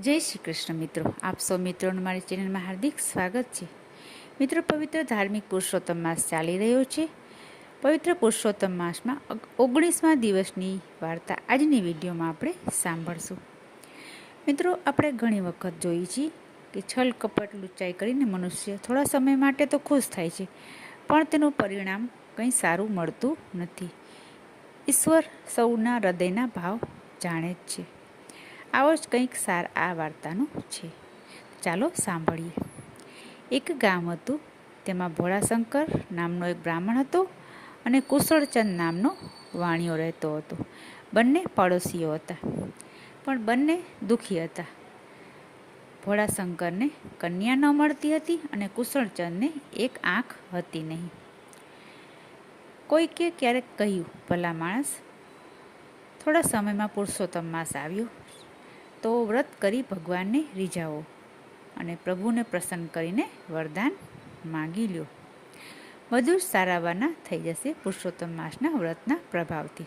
જય શ્રી કૃષ્ણ મિત્રો, આપ સૌ મિત્રોનું મારી ચેનલમાં હાર્દિક સ્વાગત છે. મિત્રો, પવિત્ર ધાર્મિક પુરુષોત્તમ માસ ચાલી રહ્યો છે. પવિત્ર પુરુષોત્તમ માસમાં 19મા દિવસની વાર્તા આજની વિડીયોમાં આપણે સાંભળશું. મિત્રો, આપણે ઘણી વખત જોઈએ છીએ કે છલ કપટ લુચ્ચાઈ કરીને મનુષ્ય થોડા સમય માટે તો ખુશ થાય છે, પણ તેનું પરિણામ કંઈ સારું મળતું નથી. ઈશ્વર સૌના હૃદયના ભાવ જાણે જ છે. આવો જ કંઈક સાર આ વાર્તાનું છે. ચાલો સાંભળીએ. એક ગામ હતું. તેમાં ભોળાશંકર નામનો એક બ્રાહ્મણ હતો અને કુશળચંદ નામનો વાણિયો રહેતો હતો. બંને પડોશીઓ હતા, પણ બંને દુઃખી હતા. ભોળાશંકરને કન્યા ન મળતી હતી અને કુશળચંદને એક આંખ હતી નહીં. કોઈકે ક્યારેક કહ્યું, ભલા માણસ, થોડા સમયમાં પુરુષોત્તમ માસ આવ્યો તો વ્રત કરી ભગવાનને રીઝાવો અને પ્રભુને પ્રસન્ન કરીને વરદાન માગી લ્યો. બધું જ સારાવાના થઈ જશે. પુરુષોત્તમ માસના વ્રતના પ્રભાવથી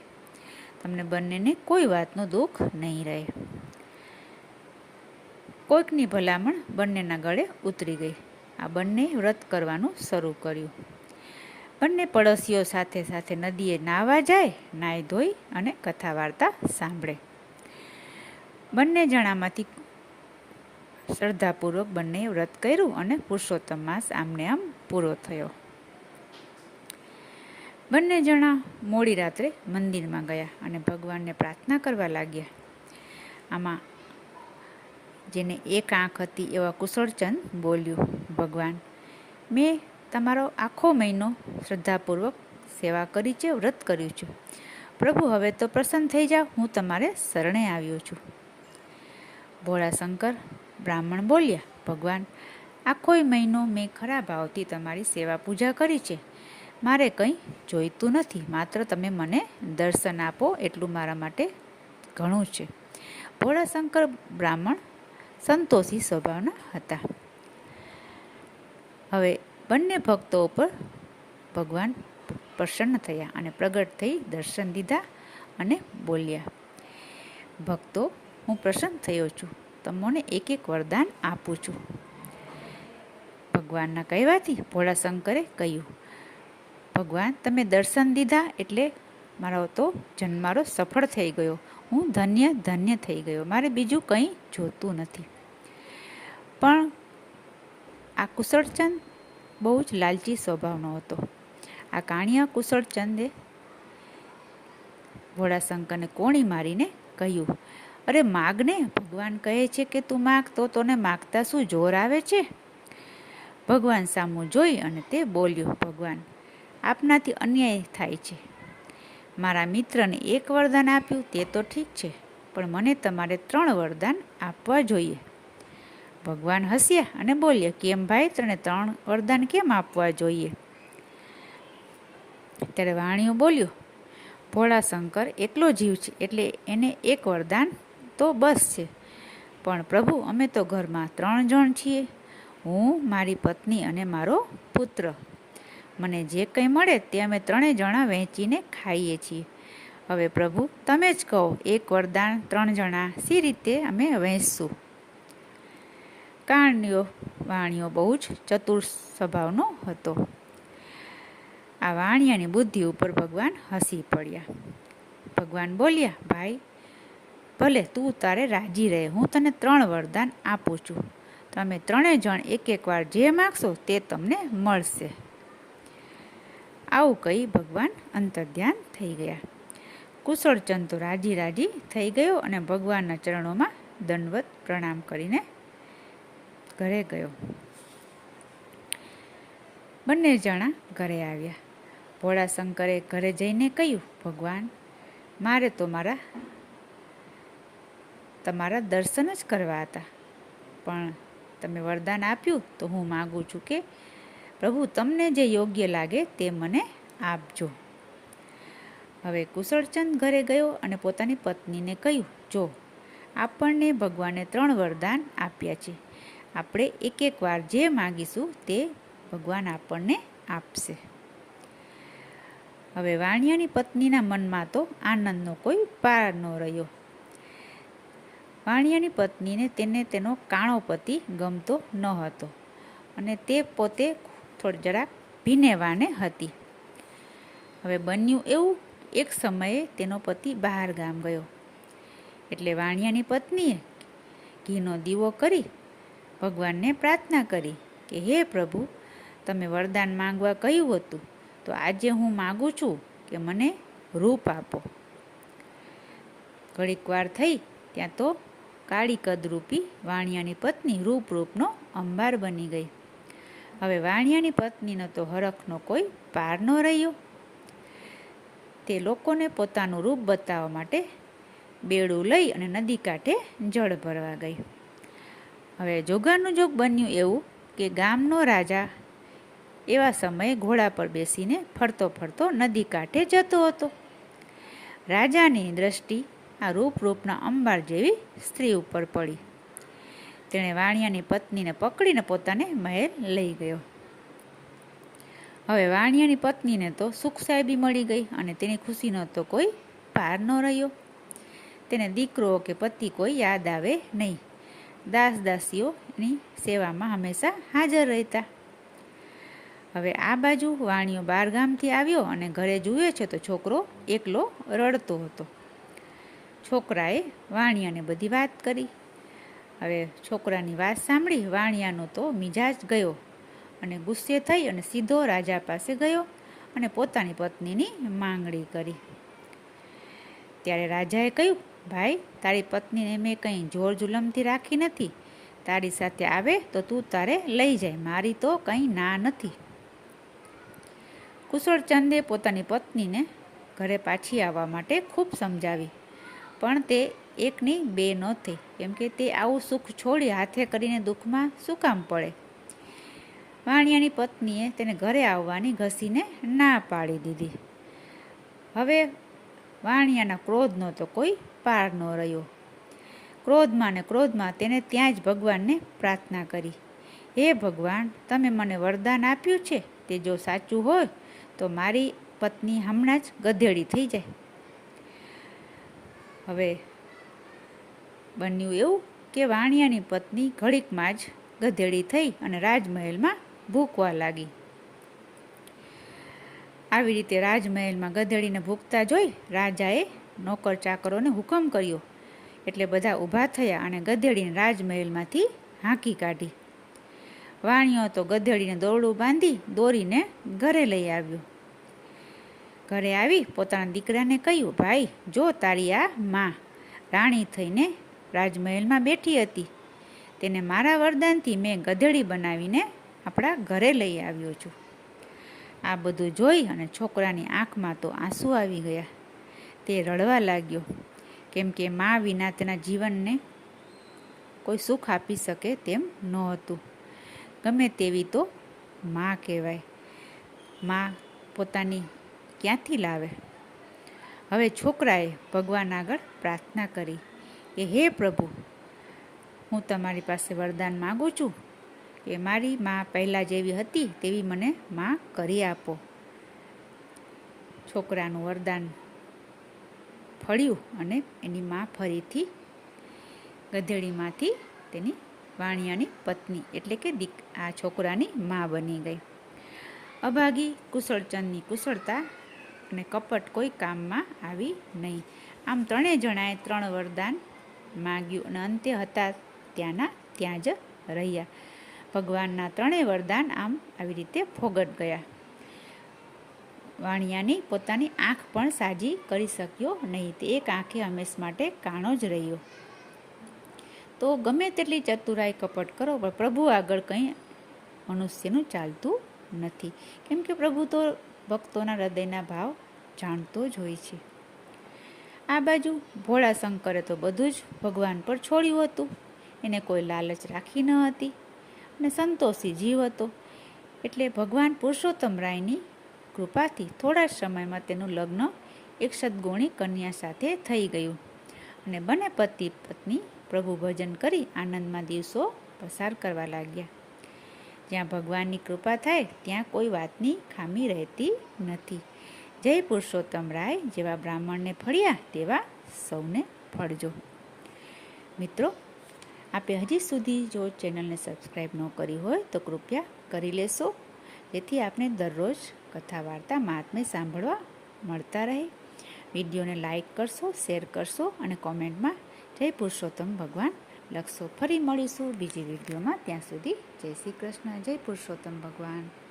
તમને બંનેને કોઈ વાતનું દુઃખ નહીં રહે. કોઈકની ભલામણ બંનેના ગળે ઉતરી ગઈ. આ બંને વ્રત કરવાનું શરૂ કર્યું. બંને પડોશીઓ સાથે સાથે નદીએ નાહવા જાય, નાહી ધોઈ અને કથા વાર્તા સાંભળે. બંને જણામાંથી શ્રદ્ધાપૂર્વક બંને વ્રત કર્યું અને પુરુષોત્તમ માસ આમને આમ પૂરો થયો. બંને જણા મોડી રાત્રે મંદિરમાં ગયા અને ભગવાનને પ્રાર્થના કરવા લાગ્યા. આમાં જેને એક આંખ હતી એવા કુશળચંદ બોલ્યું, ભગવાન, મેં તમારો આખો મહિનો શ્રદ્ધાપૂર્વક સેવા કરી છે, વ્રત કર્યું છે. પ્રભુ, હવે તો પ્રસન્ન થઈ જાઓ, હું તમારે શરણે આવ્યો છું. ભોળાશંકર બ્રાહ્મણ બોલ્યા, ભગવાન, આખો મહિનો મેં ખરા ભાવથી તમારી સેવા પૂજા કરી છે. મારે કંઈ જોઈતું નથી, માત્ર તમે મને દર્શન આપો એટલું મારા માટે ઘણું છે. ભોળાશંકર બ્રાહ્મણ સંતોષી સ્વભાવના હતા. હવે બંને ભક્તો ઉપર ભગવાન પ્રસન્ન થયા અને પ્રગટ થઈ દર્શન દીધા અને બોલ્યા, ભક્તો, હું પ્રસન્ન થયો છું. તમને એક એક વરદાન આપું છું. ભગવાનના કહેવાથી ભોળાશંકરે કહ્યું, ભગવાન, તમે દર્શન દીધા એટલે મારો તો જન્મારો સફળ થઈ ગયો. હું ધન્ય ધન્ય થઈ ગયો. મારે બીજું કંઈ જોતું નથી. પણ આ કુશળચંદ બહુ જ લાલચી સ્વભાવનો હતો. આ કાણિયા કુશળચંદે ભોળાશંકરને કોણી મારીને કહ્યું, અરે માગને, ભગવાન કહે છે કે તું માગ, તો તને માગતા શું જોર આવે છે? ભગવાન સામું જોઈ અને તે બોલ્યો, ભગવાન, આપનાથી અન્યાય થાય છે. મારા મિત્રને એક વરદાન આપ્યું તે તો ઠીક છે, પણ મને તમારે 3 વરદાન આપવા જોઈએ. ભગવાન હસ્યા અને બોલ્યા, કેમ ભાઈ, તને 3 વરદાન કેમ આપવા જોઈએ? ત્યારે વાણિયો બોલ્યો, ભોળાશંકર એકલો જીવ છે એટલે એને એક વરદાન તો બસ છે. પણ પ્રભુ, અમે તો ઘરમાં 3 જણ છીએ. હું, મારી પત્ની અને મારો પુત્ર. મને જે કંઈ મળે તે અમે 3 જણા વહેંચીને ખાઈએ છીએ. હવે પ્રભુ, તમે જ કહો, એક વરદાન 3 જણા સી રીતે અમે વહેંચશું? વાણિયો બહુ જ ચતુર સ્વભાવનો હતો. આ વાણિયાની બુદ્ધિ ઉપર ભગવાન હસી પડ્યા. ભગવાન બોલ્યા, ભાઈ, ભલે તું તારે રાજી રહે. હું તને 3 વરદાન આપું છું. તમે 3 જણ એક એક વાર જે માગશો તે તમને મળશે. આવું કહી ભગવાન અંતર્ધ્યાન થઈ ગયા. કુશળચંદ તો રાજી રાજી થઈ ગયો અને ભગવાનના ચરણોમાં દંડવત પ્રણામ કરીને ઘરે ગયો. બંને જણા ઘરે આવ્યા. ભોળાશંકરે ઘરે જઈને કહ્યું, ભગવાન, મારે તો તમારા દર્શન જ કરવા હતા, પણ તમે વરદાન આપ્યું તો હું માગું છું કે પ્રભુ, તમને જે યોગ્ય લાગે તે મને આપજો. હવે કુશળચંદ ઘરે ગયો અને પોતાની પત્નીને કહ્યું, જો, આપણને ભગવાને 3 વરદાન આપ્યા છે. આપણે એક એક વાર જે માગીશું તે ભગવાન આપણને આપશે. હવે વાણિયાની પત્નીના મનમાં તો આનંદનો કોઈ પાર ન રહ્યો. વાણિયાની પત્નીને તેનો કાણો પતિ ગમતો ન હતો અને તે પોતે થોડી જરાક ભીનેવાને હતી. હવે બન્યું એવું, એક સમયે તેનો પતિ બહાર ગામ ગયો એટલે વાણિયાની પત્નીએ ઘીનો દીવો કરી ભગવાનને પ્રાર્થના કરી કે હે પ્રભુ, તમે વરદાન માંગવા કહ્યું હતું, તો આજે હું માગું છું કે મને રૂપ આપો. ઘડીક વાર થઈ ત્યાં તો કાળી કદરૂપી વાણિયાની પત્ની રૂપનો અંબાર બની ગઈ. હવે વાણિયાની પત્નીનો તો હરખનો કોઈ પાર ન રહ્યો. તે લોકોને પોતાનું રૂપ બતાવવા માટે બેડું લઈ અને નદી કાંઠે જળ ભરવા ગઈ. હવે જોગાનું જોગ બન્યું એવું કે ગામનો રાજા એવા સમયે ઘોડા પર બેસીને ફરતો ફરતો નદી કાંઠે જતો હતો. રાજાની દ્રષ્ટિ આ રૂપના અંબાર જેવી સ્ત્રી ઉપર પડી. તેણે વાણિયાની પત્નીને પકડીને પોતાને મહેલ લઈ ગયો. હવે વાણિયાની પત્નીને તો સુખ સાહેબી મળી ગઈ અને તેની ખુશીનો તો કોઈ પાર ન રહ્યો. તેને દીકરો કે પતિ કોઈ યાદ આવે નહીં. દાસ દાસીઓ એની સેવામાં હંમેશા હાજર રહેતા. હવે આ બાજુ વાણિયો બહારગામથી આવ્યો અને ઘરે જુએ છે તો છોકરો એકલો રડતો હતો. છોકરાએ વાણિયાને બધી વાત કરી. હવે છોકરાની વાત સાંભળી વાણિયાનો તો મિજાજ ગયો અને ગુસ્સે થઈ અને સીધો રાજા પાસે ગયો અને પોતાની પત્નીની માંગણી કરી. ત્યારે રાજાએ કહ્યું, ભાઈ, તારી પત્નીને મેં કંઈ જોર જુલમથી રાખી નથી. તારી સાથે આવે તો તું તારે લઈ જાય, મારી તો કંઈ ના નથી. કુશળચંદે પોતાની પત્નીને ઘરે પાછી આવવા માટે ખૂબ સમજાવી, પણ તે એકની બે ન થઈ, કેમ કે તે આવું સુખ છોડી હાથે કરીને દુઃખમાં શું કામ પડે. વાણિયાની પત્નીએ તેને ઘરે આવવાની ઘસીને ના પાડી દીધી. હવે વાણિયાના ક્રોધનો તો કોઈ પાર ન રહ્યો. ક્રોધમાં તેને ત્યાં જ ભગવાનને પ્રાર્થના કરી, હે ભગવાન, તમે મને વરદાન આપ્યું છે, તે જો સાચું હોય તો મારી પત્ની હમણાં જ ગધેડી થઈ જાય. હવે બન્યું એવું કે વાણિયાની પત્ની ઘડીકમાં જ ગધેડી થઈ અને રાજમહેલમાં ભૂખવા લાગી. આવી રીતે રાજમહેલમાં ગધેડીને ભૂખતા જોઈ રાજાએ નોકર ચાકરોને હુકમ કર્યો એટલે બધા ઊભા થયા અને ગધેડીને રાજમહેલમાંથી હાંકી કાઢી. વાણિયો તો ગધેડીને દોરડું બાંધી દોરીને ઘરે લઈ આવ્યો. ઘરે આવી પોતાના દીકરાને કહ્યું, ભાઈ, જો તારી આ માં રાણી થઈને રાજમહેલમાં બેઠી હતી, તેને મારા વરદાનથી મેં ગધેડી બનાવીને આપણા ઘરે લઈ આવ્યો છું. આ બધું જોઈ અને છોકરાની આંખમાં તો આંસુ આવી ગયા. તે રડવા લાગ્યો, કેમ કે મા વિના તેના જીવનને કોઈ સુખ આપી શકે તેમ નહોતું. ગમે તેવી તો મા કહેવાય. મા પોતાની ક્યાંથી લાવે. હવે છોકરાએ ભગવાન આગળ પ્રાર્થના કરી કે હે પ્રભુ, હું તમારી પાસે વરદાન માગું છું કે મારી મા પહેલાં જેવી હતી તેવી મને મા કરી આપો. છોકરાનું વરદાન ફળ્યું અને એની મા ફરીથી ગધેડીમાંથી તેની વાણિયાની પત્ની એટલે કે આ છોકરાની મા બની ગઈ. અભાગી કુશળચંદની કુશળતા અને કપટ કોઈ કામમાં આવી નહીં. આમ ત્રણેય જણાએ 3 વરદાન માગ્યું અને અંતે હતા ત્યાંના ત્યાં જ રહ્યા. ભગવાનના 3 વરદાન આમ આવી રીતે ફોગટ ગયા. વાણિયાની પોતાની આંખ પણ સાજી કરી શક્યો નહીં. તે એક આંખે હંમેશ માટે કાણો જ રહ્યો. તો ગમે તેટલી ચતુરાઈ કપટ કરો પણ પ્રભુ આગળ કંઈ મનુષ્યનું ચાલતું નથી, કેમ કે પ્રભુ તો ભક્તોના હૃદયના ભાવ જાણતો જ હોય છે. આ બાજુ ભોળા શંકરે તો બધું જ ભગવાન પર છોડ્યું હતું. એને કોઈ લાલચ રાખી ન હતી અને સંતોષી જીવ હતો. એટલે ભગવાન પુરુષોત્તમ રાયની કૃપાથી થોડા જ સમયમાં તેનું લગ્ન એક સદગુણી કન્યા સાથે થઈ ગયું અને બંને પતિ પત્ની પ્રભુ ભજન કરી આનંદમાં દિવસો પસાર કરવા લાગ્યા. જ્યાં ભગવાનની કૃપા થાય ત્યાં કોઈ વાતની ખામી રહેતી નથી. જય પુરુષોત્તમ રાય. જેવા બ્રાહ્મણને ફળ્યા તેવા સૌને ફળજો. મિત્રો, આપે હજી સુધી જો ચેનલને સબસ્ક્રાઈબ ન કરી હોય તો કૃપયા કરી લેશો, જેથી આપને દરરોજ કથા વાર્તા મહાત્મ્ય સાંભળવા મળતા રહે. વિડીયોને લાઈક કરશો, શેર કરશો અને કોમેન્ટમાં જય પુરુષોત્તમ ભગવાન લખશો. ફરી મળીશું બીજી વિડીયોમાં. ત્યાં સુધી જય શ્રી કૃષ્ણ, જય પુરુષોત્તમ ભગવાન.